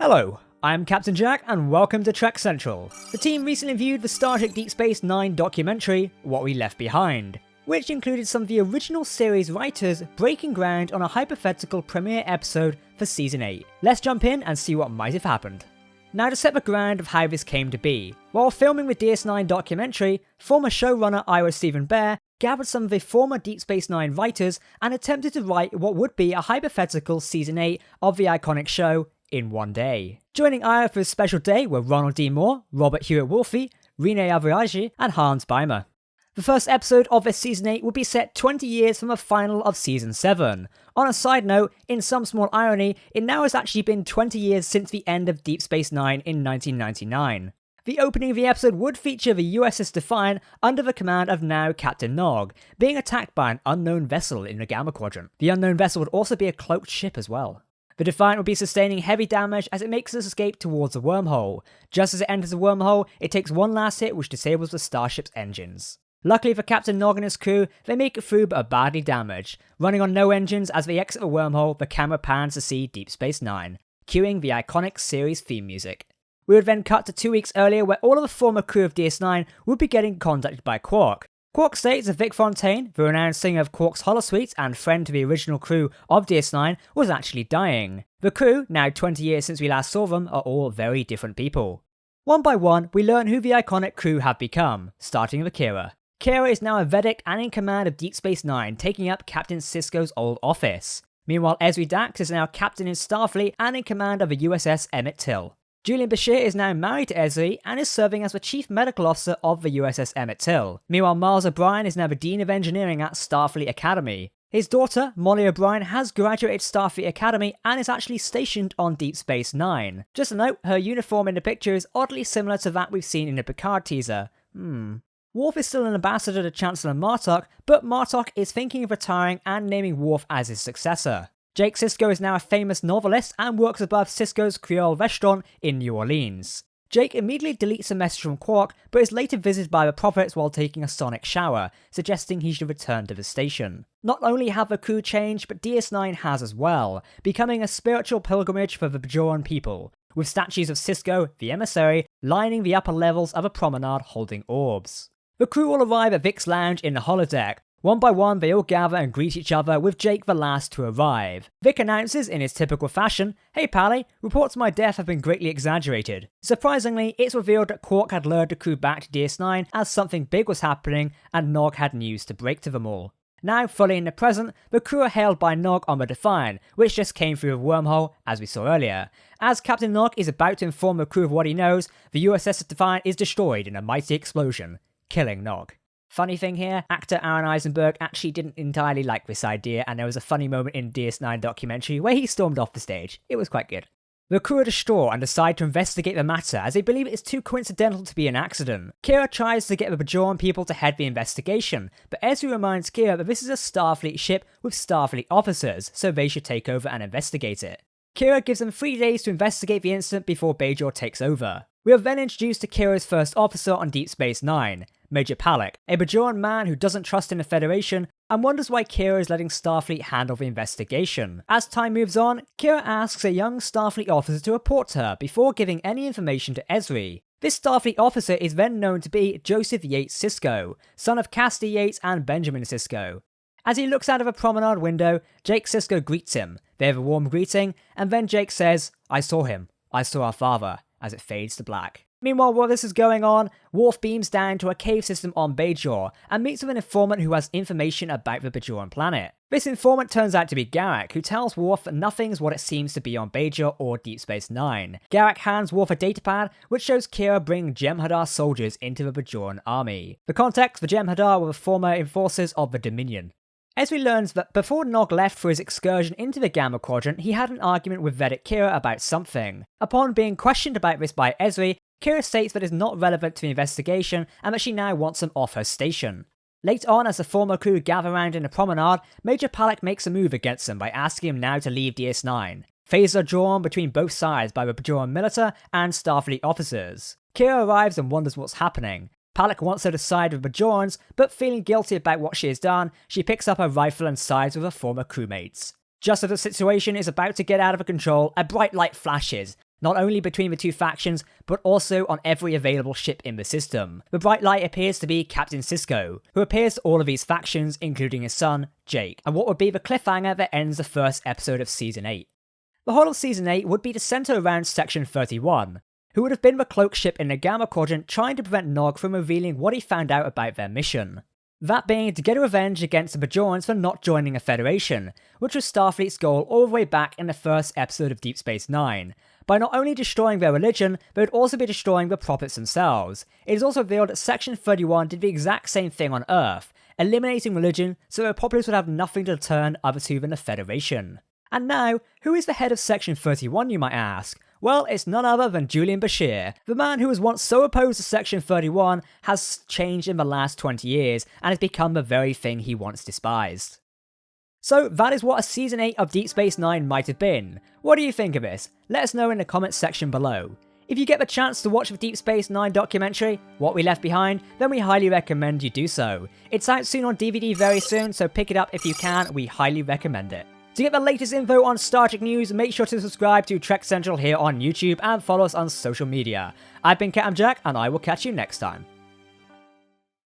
Hello, I'm Captain Jack and welcome to Trek Central. The team recently viewed the Star Trek Deep Space Nine documentary, What We Left Behind, which included some of the original series writers breaking ground on a hypothetical premiere episode for Season 8. Let's jump in and see what might have happened. Now to set the ground of how this came to be, while filming the DS9 documentary, former showrunner Ira Steven Behr gathered some of the former Deep Space Nine writers and attempted to write what would be a hypothetical Season 8 of the iconic show in one day. Joining Ira for his special day were Ronald D. Moore, Robert Hewitt-Wolfe, Rene Aviaji, and Hans Beimer. The first episode of this Season 8 would be set 20 years from the final of Season 7. On a side note, in some small irony, it now has actually been 20 years since the end of Deep Space Nine in 1999. The opening of the episode would feature the USS Defiant under the command of now Captain Nog, being attacked by an unknown vessel in the Gamma Quadrant. The unknown vessel would also be a cloaked ship as well. The Defiant would be sustaining heavy damage as it makes its escape towards the wormhole. Just as it enters the wormhole, it takes one last hit which disables the starship's engines. Luckily for Captain Nog and his crew, they make it through but are badly damaged. Running on no engines as they exit the wormhole, the camera pans to see Deep Space Nine, cueing the iconic series theme music. We would then cut to 2 weeks earlier where all of the former crew of DS9 would be getting contacted by Quark. Quark states that Vic Fontaine, the renowned singer of Quark's Holosuite and friend to the original crew of DS9, was actually dying. The crew, now 20 years since we last saw them, are all very different people. One by one, we learn who the iconic crew have become, starting with Kira. Kira is now a Vedic and in command of Deep Space Nine, taking up Captain Sisko's old office. Meanwhile, Ezri Dax is now captain in Starfleet and in command of the USS Emmett Till. Julian Bashir is now married to Ezri and is serving as the Chief Medical Officer of the USS Emmett Till. Meanwhile, Miles O'Brien is now the Dean of Engineering at Starfleet Academy. His daughter, Molly O'Brien, has graduated Starfleet Academy and is actually stationed on Deep Space Nine. Just a note, her uniform in the picture is oddly similar to that we've seen in the Picard teaser. Worf is still an ambassador to Chancellor Martok, but Martok is thinking of retiring and naming Worf as his successor. Jake Sisko is now a famous novelist and works above Sisko's Creole restaurant in New Orleans. Jake immediately deletes a message from Quark, but is later visited by the prophets while taking a sonic shower, suggesting he should return to the station. Not only have the crew changed, but DS9 has as well, becoming a spiritual pilgrimage for the Bajoran people, with statues of Sisko, the emissary, lining the upper levels of a promenade holding orbs. The crew all arrive at Vic's lounge in the holodeck. One by one, they all gather and greet each other, with Jake the last to arrive. Vic announces in his typical fashion, "Hey Pally, reports of my death have been greatly exaggerated." Surprisingly, it's revealed that Quark had lured the crew back to DS9 as something big was happening and Nog had news to break to them all. Now, fully in the present, the crew are hailed by Nog on the Defiant, which just came through the wormhole, as we saw earlier. As Captain Nog is about to inform the crew of what he knows, the USS Defiant is destroyed in a mighty explosion, killing Nog. Funny thing here, actor Aaron Eisenberg actually didn't entirely like this idea, and there was a funny moment in DS9 documentary where he stormed off the stage. It was quite good. The crew are distraught and decide to investigate the matter as they believe it is too coincidental to be an accident. Kira tries to get the Bajoran people to head the investigation, but Ezri reminds Kira that this is a Starfleet ship with Starfleet officers, so they should take over and investigate it. Kira gives them 3 days to investigate the incident before Bajor takes over. We are then introduced to Kira's first officer on Deep Space Nine, Major Palak, a Bajoran man who doesn't trust in the Federation and wonders why Kira is letting Starfleet handle the investigation. As time moves on, Kira asks a young Starfleet officer to report to her before giving any information to Ezri. This Starfleet officer is then known to be Joseph Yates Sisko, son of Cassidy Yates and Benjamin Sisko. As he looks out of a promenade window, Jake Sisko greets him. They have a warm greeting, and then Jake says, "I saw him. I saw our father," as it fades to black. Meanwhile, while this is going on, Worf beams down to a cave system on Bajor and meets with an informant who has information about the Bajoran planet. This informant turns out to be Garak, who tells Worf that nothing's what it seems to be on Bajor or Deep Space Nine. Garak hands Worf a datapad, which shows Kira bringing Jem'Hadar soldiers into the Bajoran army. The context for Jem'Hadar were the former enforcers of the Dominion. Ezri learns that before Nog left for his excursion into the Gamma Quadrant, he had an argument with Vedic Kira about something. Upon being questioned about this by Ezri, Kira states that it is not relevant to the investigation and that she now wants him off her station. Later on, as the former crew gather around in the promenade, Major Palak makes a move against them by asking him now to leave DS9. Phasers are drawn between both sides by the Bajoran militia and Starfleet officers. Kira arrives and wonders what's happening. Palak wants her to side with Bajorans, but feeling guilty about what she has done, she picks up her rifle and sides with her former crewmates. Just as the situation is about to get out of control, a bright light flashes, not only between the two factions, but also on every available ship in the system. The bright light appears to be Captain Sisko, who appears to all of these factions, including his son, Jake, and what would be the cliffhanger that ends the first episode of Season 8. The whole of Season 8 would be to centre around Section 31, who would have been the cloak ship in the Gamma Quadrant trying to prevent Nog from revealing what he found out about their mission. That being to get a revenge against the Bajorans for not joining a Federation, which was Starfleet's goal all the way back in the first episode of Deep Space Nine, by not only destroying their religion, but would also be destroying the prophets themselves. It is also revealed that Section 31 did the exact same thing on Earth, eliminating religion so that the populace would have nothing to turn other to than the Federation. And now, who is the head of Section 31, you might ask? Well, it's none other than Julian Bashir. The man who was once so opposed to Section 31 has changed in the last 20 years and has become the very thing he once despised. So that is what a Season 8 of Deep Space Nine might have been. What do you think of this? Let us know in the comments section below. If you get the chance to watch the Deep Space Nine documentary, What We Left Behind, then we highly recommend you do so. It's out soon on DVD very soon, so pick it up if you can, we highly recommend it. To get the latest info on Star Trek news, make sure to subscribe to Trek Central here on YouTube and follow us on social media. I've been Captain Jack, and I will catch you next time.